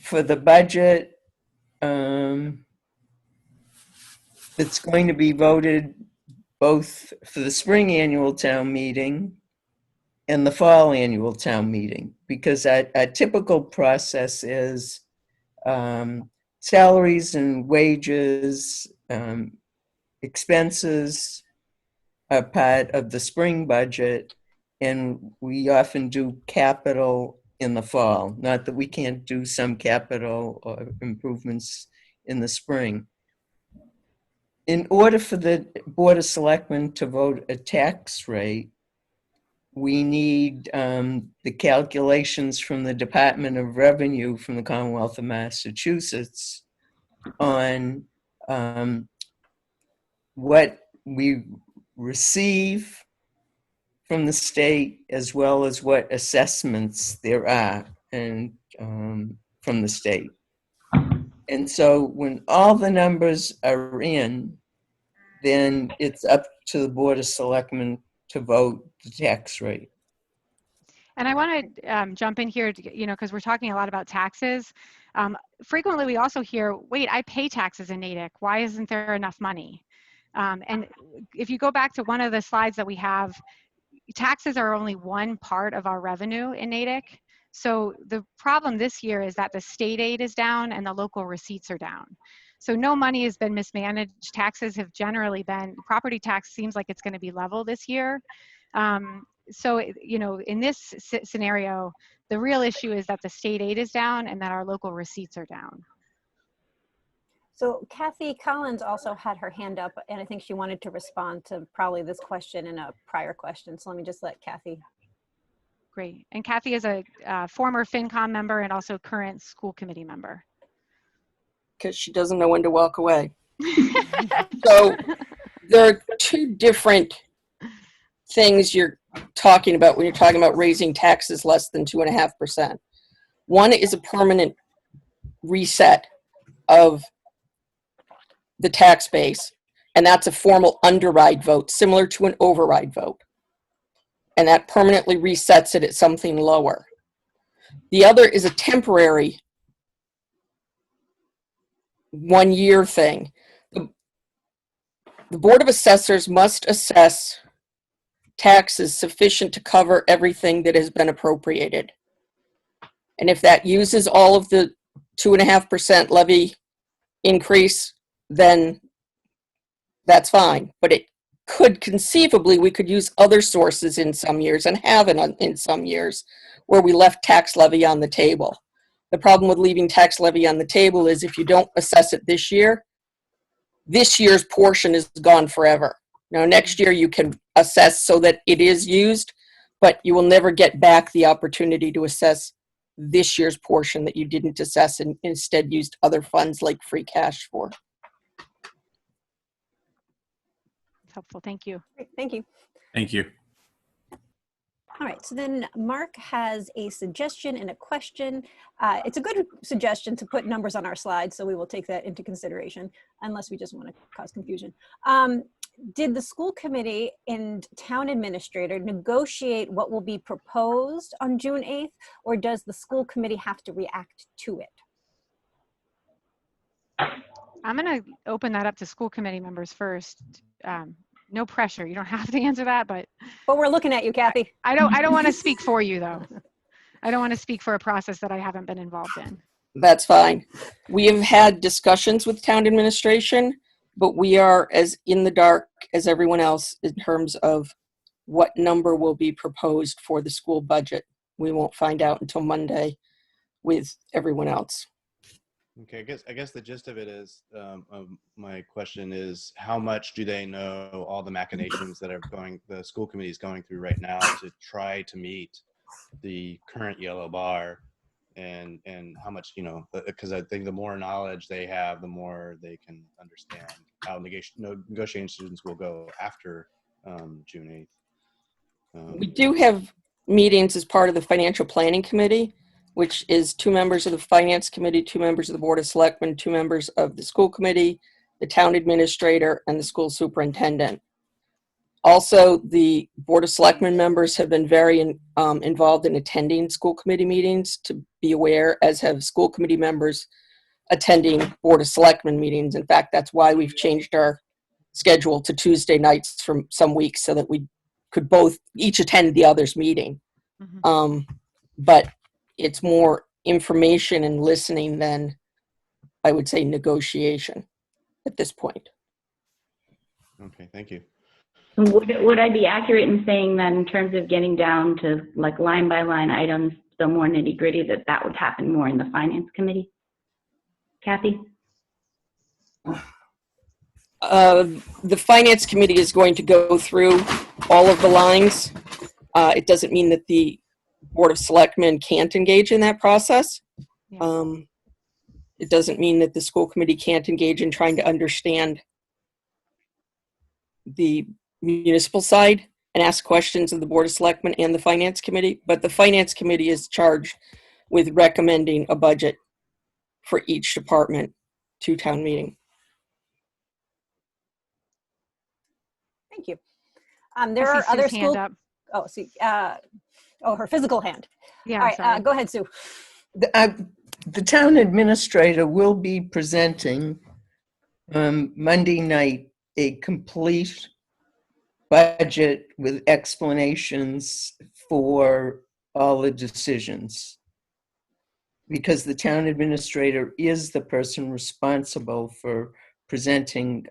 E: For the budget, it's going to be voted both for the spring annual town meeting and the fall annual town meeting, because a typical process is salaries and wages, expenses are part of the spring budget, and we often do capital in the fall. Not that we can't do some capital or improvements in the spring. In order for the Board of Selectmen to vote a tax rate, we need the calculations from the Department of Revenue from the Commonwealth of Massachusetts on what we receive from the state, as well as what assessments there are and from the state. And so when all the numbers are in, then it's up to the Board of Selectmen to vote the tax rate.
A: And I want to jump in here, you know, because we're talking a lot about taxes. Frequently, we also hear, wait, I pay taxes in Natick. Why isn't there enough money? And if you go back to one of the slides that we have, taxes are only one part of our revenue in Natick. So the problem this year is that the state aid is down and the local receipts are down. So no money has been mismanaged. Taxes have generally been, property tax seems like it's going to be level this year. So, in this scenario, the real issue is that the state aid is down and that our local receipts are down.
B: So Kathy Collins also had her hand up, and I think she wanted to respond to probably this question and a prior question. So let me just let Kathy.
A: Great. And Kathy is a former FinCom member and also current school committee member.
H: Because she doesn't know when to walk away. So there are two different things you're talking about when you're talking about raising taxes less than 2.5%. One is a permanent reset of the tax base, and that's a formal underride vote, similar to an override vote. And that permanently resets it at something lower. The other is a temporary 1-year thing. The Board of Assessors must assess taxes sufficient to cover everything that has been appropriated. And if that uses all of the 2.5% levy increase, then that's fine. But it could conceivably, we could use other sources in some years and have in some years where we left tax levy on the table. The problem with leaving tax levy on the table is if you don't assess it this year's portion is gone forever. Now, next year you can assess so that it is used, but you will never get back the opportunity to assess this year's portion that you didn't assess and instead used other funds like free cash for.
A: Helpful. Thank you.
B: Great, thank you.
G: Thank you.
B: All right, so then Mark has a suggestion and a question. It's a good suggestion to put numbers on our slides, so we will take that into consideration, unless we just want to cause confusion. Did the school committee and town administrator negotiate what will be proposed on June 8th, or does the school committee have to react to it?
A: I'm going to open that up to school committee members first. No pressure. You don't have to answer that, but
B: we're looking at you, Kathy.
A: I don't want to speak for you, though. I don't want to speak for a process that I haven't been involved in.
H: That's fine. We have had discussions with town administration, but we are as in the dark as everyone else in terms of what number will be proposed for the school budget. We won't find out until Monday with everyone else.
I: Okay, I guess the gist of it is, my question is, how much do they know all the machinations that the school committee is going through right now to try to meet the current yellow bar, and how much, because I think the more knowledge they have, the more they can understand how negotiations will go after June 8th.
H: We do have meetings as part of the financial planning committee, which is 2 members of the finance committee, 2 members of the board of selectmen, 2 members of the school committee, the town administrator, and the school superintendent. Also, the board of selectmen members have been very involved in attending school committee meetings, to be aware, as have school committee members attending board of selectmen meetings. In fact, that's why we've changed our schedule to Tuesday nights for some weeks, so that we could each attend the other's meeting.
A: Mm-hmm.
H: But it's more information and listening than, I would say, negotiation at this point.
I: Okay, thank you.
C: Would I be accurate in saying that in terms of getting down to like line by line items, the more nitty gritty, that would happen more in the finance committee? Kathy?
H: The finance committee is going to go through all of the lines. It doesn't mean that the board of selectmen can't engage in that process.
A: Yeah.
H: It doesn't mean that the school committee can't engage in trying to understand the municipal side and ask questions of the board of selectmen and the finance committee, but the finance committee is charged with recommending a budget for each department to town meeting.
B: Thank you. There are other school.
A: Up.
B: Oh, see. Her physical hand.
A: Yeah.
B: All right. Go ahead, Sue.
E: The town administrator will be presenting Monday night a complete budget with explanations for all the decisions, because the town administrator is the person responsible for presenting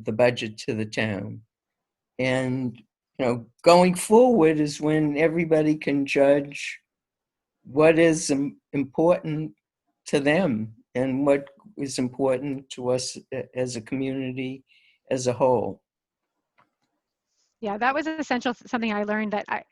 E: the budget to the town. And going forward is when everybody can judge what is important to them and what is important to us as a community as a whole.
A: Yeah, that was essential. Something I learned that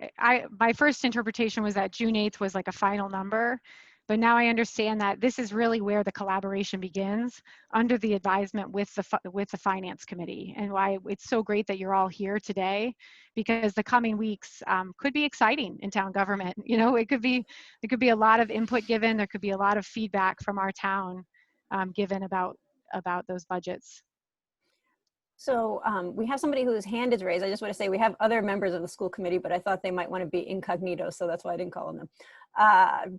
A: my first interpretation was that June 8th was like a final number, but now I understand that this is really where the collaboration begins under the advisement with the finance committee, and why it's so great that you're all here today, because the coming weeks could be exciting in town government. There could be a lot of input given. There could be a lot of feedback from our town given about those budgets.
B: So we have somebody whose hand is raised. I just want to say we have other members of the school committee, but I thought they might want to be incognito, so that's why I didn't call on them.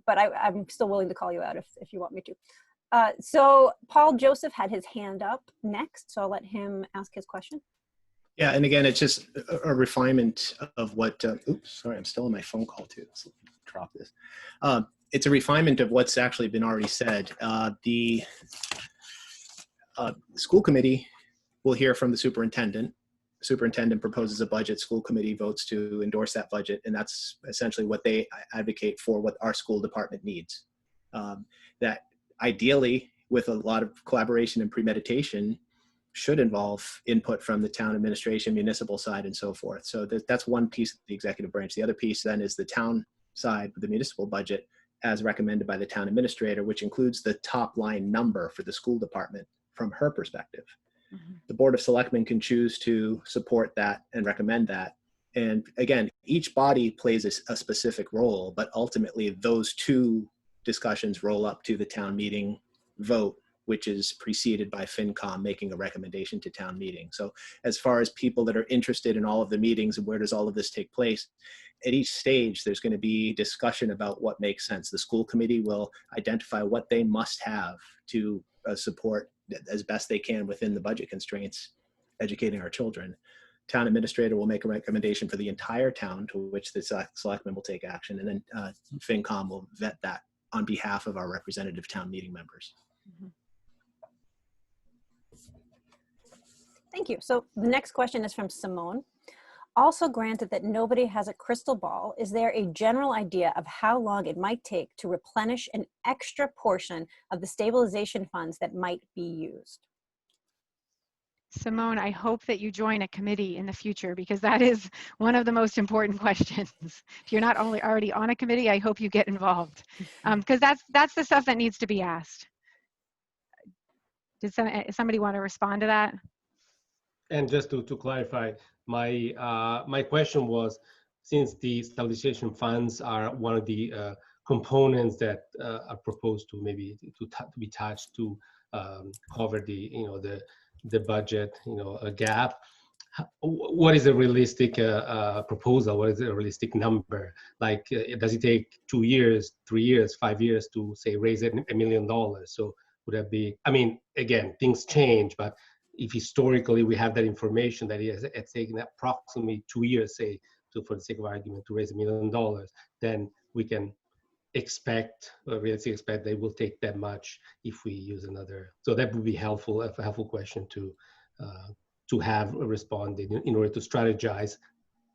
B: But I'm still willing to call you out if you want me to. So Paul Joseph had his hand up next, so I'll let him ask his question.
F: Yeah, and again, it's just a refinement of what, oops, sorry, I'm still on my phone call too. Let's drop this. It's a refinement of what's actually been already said. The school committee will hear from the superintendent. The superintendent proposes a budget, school committee votes to endorse that budget, and that's essentially what they advocate for, what our school department needs. That ideally, with a lot of collaboration and premeditation, should involve input from the town administration, municipal side, and so forth. So that's one piece of the executive branch. The other piece then is the town side with the municipal budget as recommended by the town administrator, which includes the top line number for the school department from her perspective. Mm-hmm. The Board of Selectmen can choose to support that and recommend that. And again, each body plays a specific role, but ultimately those two discussions roll up to the town meeting vote, which is preceded by FinCom making a recommendation to town meeting. So as far as people that are interested in all of the meetings and where does all of this take place, at each stage, there's going to be discussion about what makes sense. The school committee will identify what they must have to support as best they can within the budget constraints, educating our children. Town administrator will make a recommendation for the entire town, to which the selectmen will take action. And then FinCom will vet that on behalf of our representative town meeting members.
B: Mm-hmm. Thank you. So the next question is from Simone. Also granted that nobody has a crystal ball, is there a general idea of how long it might take to replenish an extra portion of the stabilization funds that might be used?
A: Simone, I hope that you join a committee in the future, because that is one of the most important questions. If you're not already on a committee, I hope you get involved, because that's the stuff that needs to be asked. Did somebody want to respond to that?
J: And just to clarify, my question was, since the stabilization funds are one of the components that are proposed to maybe to be touched to cover the budget a gap, what is a realistic proposal? What is a realistic number? Like, does it take 2 years, 3 years, 5 years to say raise $1 million? So would that be? I mean, again, things change, but if historically we have that information that it's taken approximately 2 years, say, for the sake of argument, to raise $1 million, then we can realistically expect they will take that much if we use another. So that would be helpful, a helpful question to have responded in order to strategize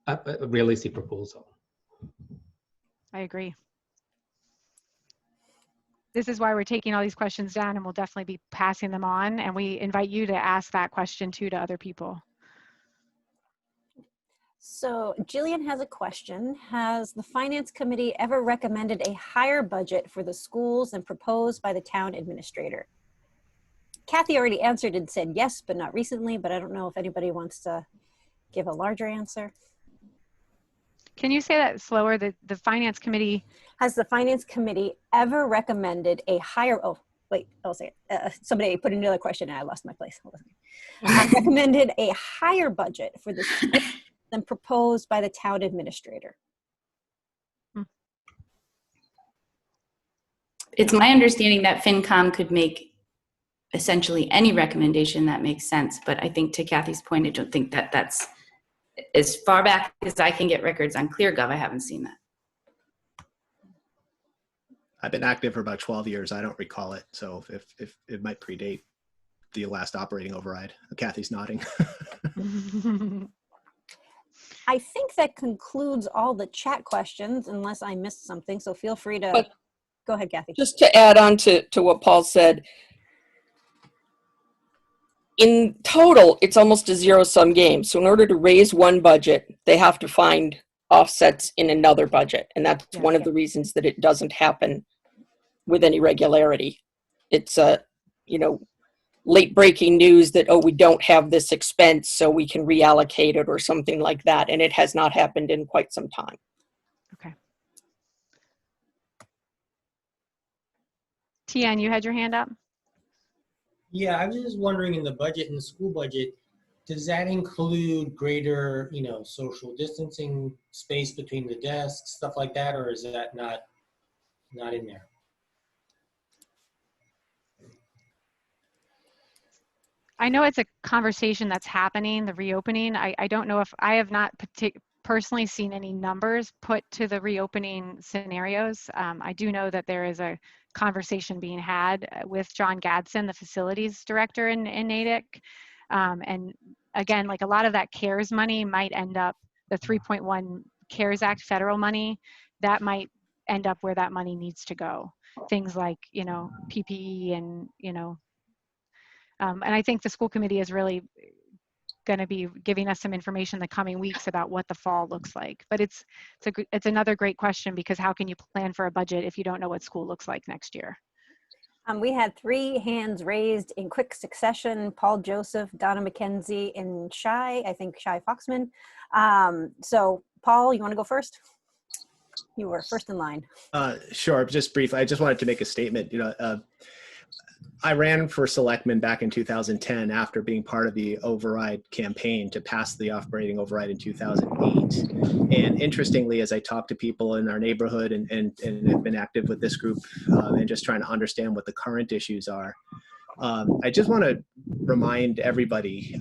J: a realistic proposal.
A: I agree. This is why we're taking all these questions down, and we'll definitely be passing them on. And we invite you to ask that question too to other people.
B: So Jillian has a question. Has the Finance Committee ever recommended a higher budget for the schools than proposed by the town administrator? Kathy already answered and said yes, but not recently, but I don't know if anybody wants to give a larger answer.
A: Can you say that slower? The Finance Committee.
B: Has the Finance Committee ever recommended a higher, oh, wait, I'll say it. Somebody put another question and I lost my place. Hold on. Recommended a higher budget for the school than proposed by the town administrator.
C: It's my understanding that FinCom could make essentially any recommendation that makes sense. But I think, to Kathy's point, I don't think that that's, as far back as I can get records on ClearGov, I haven't seen that.
F: I've been active for about 12 years. I don't recall it. So if it might predate the last operating override. Kathy's nodding.
B: I think that concludes all the chat questions, unless I missed something. So feel free to
H: But
B: go ahead, Kathy.
H: just to add on to what Paul said, in total, it's almost a zero-sum game. So in order to raise one budget, they have to find offsets in another budget. And that's
A: Yes.
H: one of the reasons that it doesn't happen with any regularity. It's late breaking news that, oh, we don't have this expense, so we can reallocate it or something like that. And it has not happened in quite some time.
A: Okay. Tian, you had your hand up?
D: Yeah, I was just wondering, in the budget, in the school budget, does that include greater, social distancing, space between the desks, stuff like that, or is that not in there?
A: I know it's a conversation that's happening, the reopening. I don't know if I have not personally seen any numbers put to the reopening scenarios. I do know that there is a conversation being had with John Gadsden, the facilities director in Natick. And again, like a lot of that CARES money might end up, the 3.1 CARES Act federal money, that might end up where that money needs to go. Things like, PPE and, and I think the school committee is really going to be giving us some information in the coming weeks about what the fall looks like. But it's another great question, because how can you plan for a budget if you don't know what school looks like next year?
B: We had 3 hands raised in quick succession: Paul Joseph, Donna McKenzie, and Shai Foxman. So Paul, you want to go first? You were first in line.
F: Sure. Just briefly, I just wanted to make a statement. I ran for selectman back in 2010 after being part of the override campaign to pass the operating override in 2008. And interestingly, as I talk to people in our neighborhood and have been active with this group and just trying to understand what the current issues are, I just want to remind everybody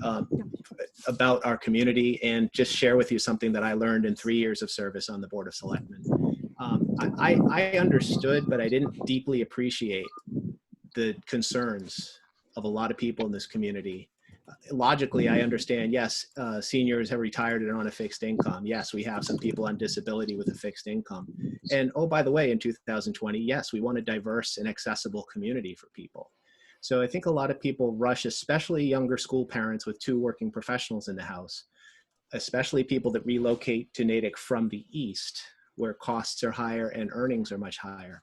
F: about our community and just share with you something that I learned in 3 years of service on the Board of Selectmen. I understood, but I didn't deeply appreciate the concerns of a lot of people in this community. Logically, I understand, yes, seniors have retired and are on a fixed income. Yes, we have some people on disability with a fixed income. And oh, by the way, in 2020, yes, we want a diverse and accessible community for people. So I think a lot of people rush, especially younger school parents with 2 working professionals in the house, especially people that relocate to Natick from the east, where costs are higher and earnings are much higher.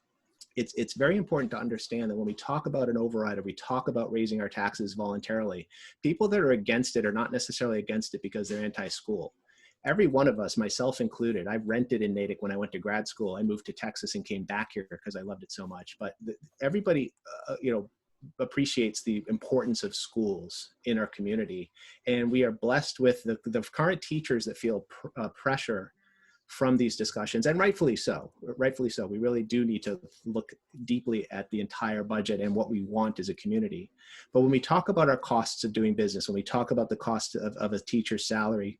F: It's very important to understand that when we talk about an override, or we talk about raising our taxes voluntarily, people that are against it are not necessarily against it because they're anti-school. Every one of us, myself included, I rented in Natick when I went to grad school. I moved to Texas and came back here because I loved it so much. But everybody, appreciates the importance of schools in our community. And we are blessed with the current teachers that feel pressure from these discussions, and rightfully so. We really do need to look deeply at the entire budget and what we want as a community. But when we talk about our costs of doing business, when we talk about the cost of a teacher's salary,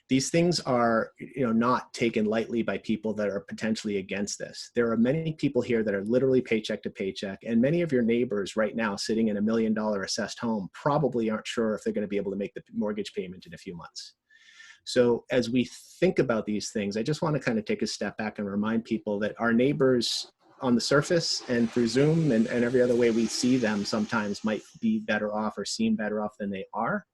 F: these things are not taken lightly by people that are potentially against this. There are many people here that are literally paycheck to paycheck, and many of your neighbors right now sitting in $1 million assessed home probably aren't sure if they're going to be able to make the mortgage payment in a few months. So as we think about these things, I just want to kind of take a step back and remind people that our neighbors on the surface and through Zoom and every other way we see them sometimes might be better off or seem better off than they are.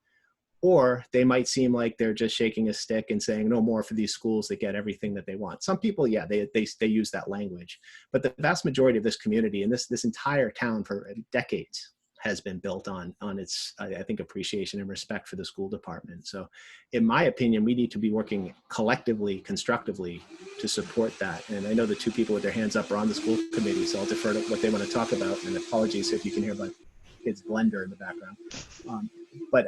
F: Or they might seem like they're just shaking a stick and saying no more for these schools that get everything that they want. Some people, yeah, they use that language. But the vast majority of this community and this entire town for decades has been built on its, I think, appreciation and respect for the school department. So in my opinion, we need to be working collectively, constructively to support that. And I know the 2 people with their hands up are on the school committee, so I'll defer to what they want to talk about. And apologies if you can hear my kid's blender in the background. But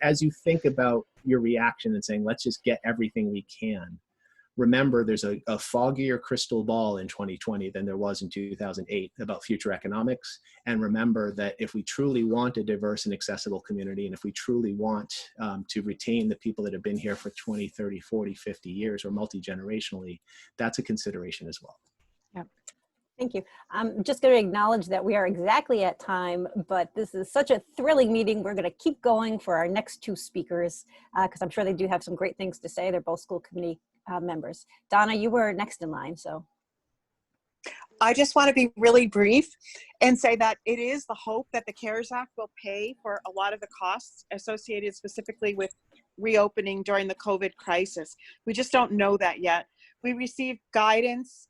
F: as you think about your reaction and saying, let's just get everything we can, remember there's a foggier crystal ball in 2020 than there was in 2008 about future economics. And remember that if we truly want a diverse and accessible community, and if we truly want to retain the people that have been here for 20, 30, 40, 50 years or multi-generationally, that's a consideration as well.
A: Yep.
B: Thank you. I'm just going to acknowledge that we are exactly at time, but this is such a thrilling meeting. We're going to keep going for our next two speakers because I'm sure they do have some great things to say. They're both school committee members. Donna, you were next in line, so.
K: I just want to be really brief and say that it is the hope that the CARES Act will pay for a lot of the costs associated specifically with reopening during the COVID crisis. We just don't know that yet. We received guidance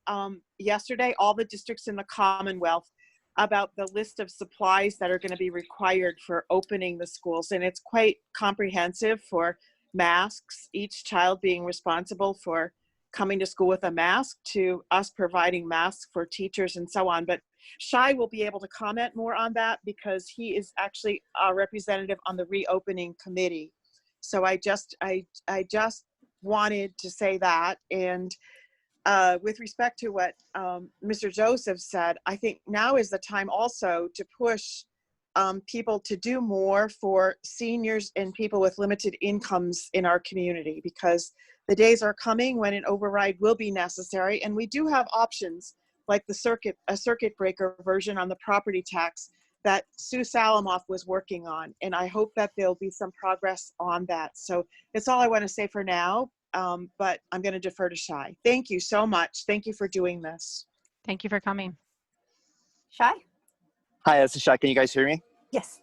K: yesterday, all the districts in the Commonwealth, about the list of supplies that are going to be required for opening the schools. And it's quite comprehensive for masks, each child being responsible for coming to school with a mask, to us providing masks for teachers and so on. But Shai will be able to comment more on that because he is actually a representative on the reopening committee. So I just wanted to say that. And with respect to what Mr. Joseph said, I think now is the time also to push people to do more for seniors and people with limited incomes in our community, because the days are coming when an override will be necessary. And we do have options like a circuit breaker version on the property tax that Sue Salamoff was working on. And I hope that there'll be some progress on that. So that's all I want to say for now. But I'm going to defer to Shai. Thank you so much. Thank you for doing this.
A: Thank you for coming.
B: Shai?
L: Hi, this is Shai. Can you guys hear me?
B: Yes.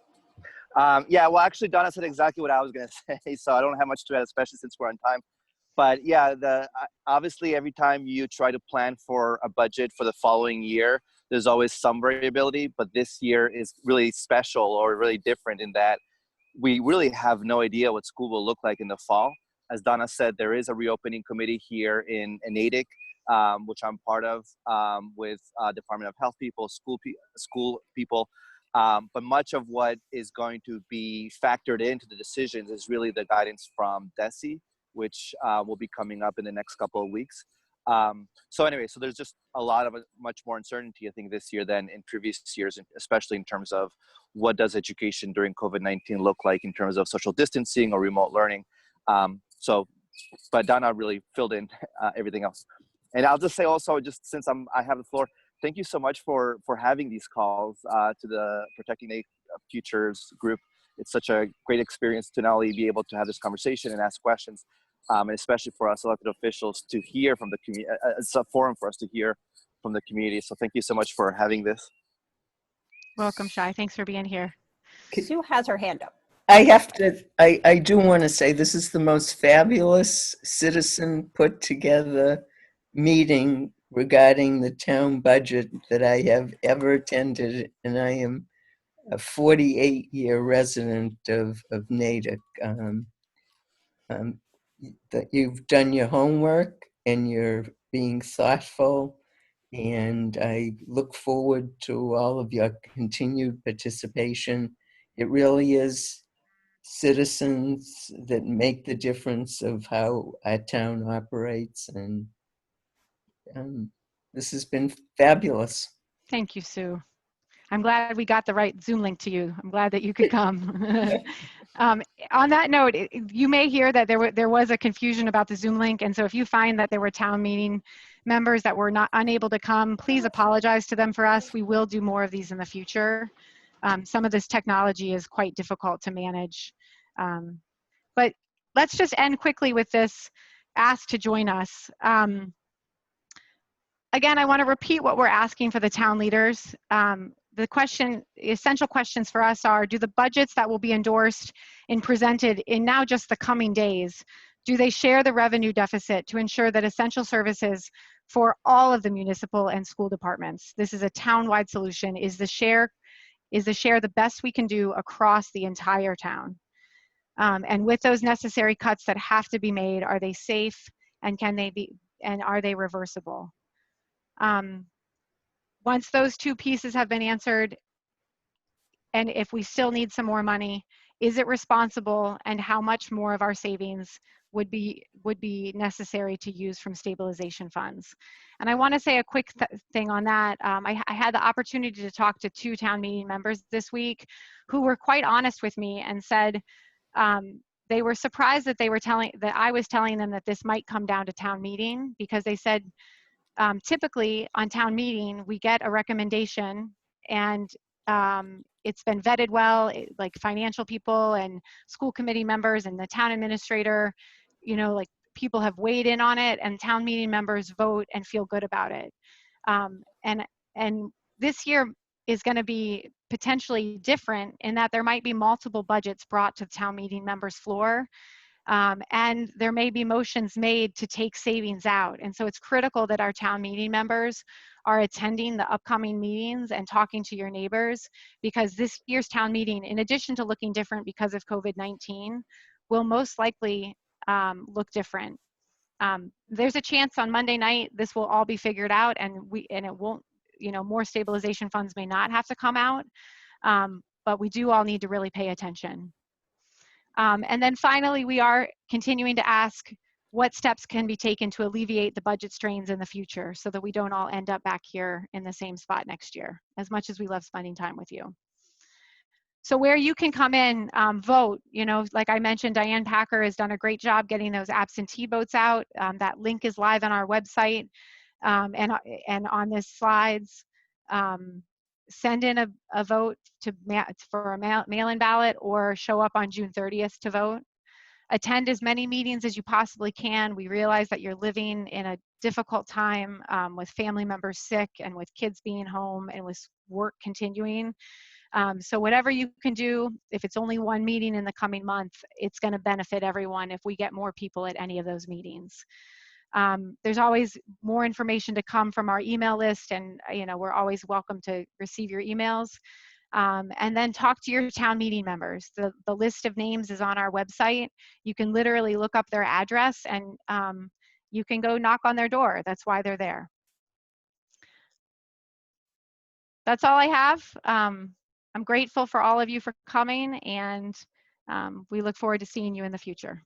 L: Yeah, well, actually, Donna said exactly what I was going to say, so I don't have much to add, especially since we're on time. But yeah, obviously, every time you try to plan for a budget for the following year, there's always some variability, but this year is really special or really different in that we really have no idea what school will look like in the fall. As Donna said, there is a reopening committee here in Natick, which I'm part of, with Department of Health people, school people. But much of what is going to be factored into the decisions is really the guidance from DESE, which will be coming up in the next couple of weeks. So anyway, so there's just a lot of much more uncertainty, I think, this year than in previous years, especially in terms of what does education during COVID-19 look like in terms of social distancing or remote learning. But Donna really filled in everything else. And I'll just say also, just since I have the floor, thank you so much for having these calls to the Protecting Natick Futures group. It's such a great experience to not only be able to have this conversation and ask questions, and especially for us elected officials to hear from the community. It's a forum for us to hear from the community. So thank you so much for having this.
A: Welcome, Shai. Thanks for being here.
B: Sue has her hand up.
E: I do want to say this is the most fabulous citizen put together meeting regarding the town budget that I have ever attended, and I am a 48-year resident of Natick. That you've done your homework and you're being thoughtful, and I look forward to all of your continued participation. It really is citizens that make the difference of how our town operates, and this has been fabulous.
A: Thank you, Sue. I'm glad we got the right Zoom link to you. I'm glad that you could come. On that note, you may hear that there was a confusion about the Zoom link, and so if you find that there were town meeting members that were unable to come, please apologize to them for us. We will do more of these in the future. Some of this technology is quite difficult to manage. But let's just end quickly with this ask to join us. Again, I want to repeat what we're asking for the town leaders. The essential questions for us are, do the budgets that will be endorsed and presented in now just the coming days, do they share the revenue deficit to ensure that essential services for all of the municipal and school departments? This is a town-wide solution. Is the share the best we can do across the entire town? And with those necessary cuts that have to be made, are they safe, and are they reversible? Once those two pieces have been answered, and if we still need some more money, is it responsible, and how much more of our savings would be necessary to use from stabilization funds? And I want to say a quick thing on that. I had the opportunity to talk to 2 town meeting members this week who were quite honest with me and said they were surprised that I was telling them that this might come down to town meeting, because they said, typically on town meeting, we get a recommendation, and it's been vetted well, like financial people and school committee members and the town administrator, you know, like people have weighed in on it, and town meeting members vote and feel good about it. And this year is going to be potentially different in that there might be multiple budgets brought to the town meeting members' floor. And there may be motions made to take savings out. And so it's critical that our town meeting members are attending the upcoming meetings and talking to your neighbors, because this year's town meeting, in addition to looking different because of COVID-19, will most likely look different. There's a chance on Monday night this will all be figured out, and it won't, you know, more stabilization funds may not have to come out, but we do all need to really pay attention. And then finally, we are continuing to ask what steps can be taken to alleviate the budget strains in the future so that we don't all end up back here in the same spot next year, as much as we love spending time with you. So where you can come in, vote, you know, like I mentioned, Diane Packer has done a great job getting those absentee votes out. That link is live on our website and on this slides. Send in a vote for a mail-in ballot, or show up on June 30th to vote. Attend as many meetings as you possibly can. We realize that you're living in a difficult time with family members sick and with kids being home and with work continuing. So whatever you can do, if it's only one meeting in the coming month, it's going to benefit everyone if we get more people at any of those meetings. There's always more information to come from our email list, and you know, we're always welcome to receive your emails. And then talk to your town meeting members. The list of names is on our website. You can literally look up their address, and you can go knock on their door. That's why they're there. That's all I have. I'm grateful for all of you for coming, and we look forward to seeing you in the future.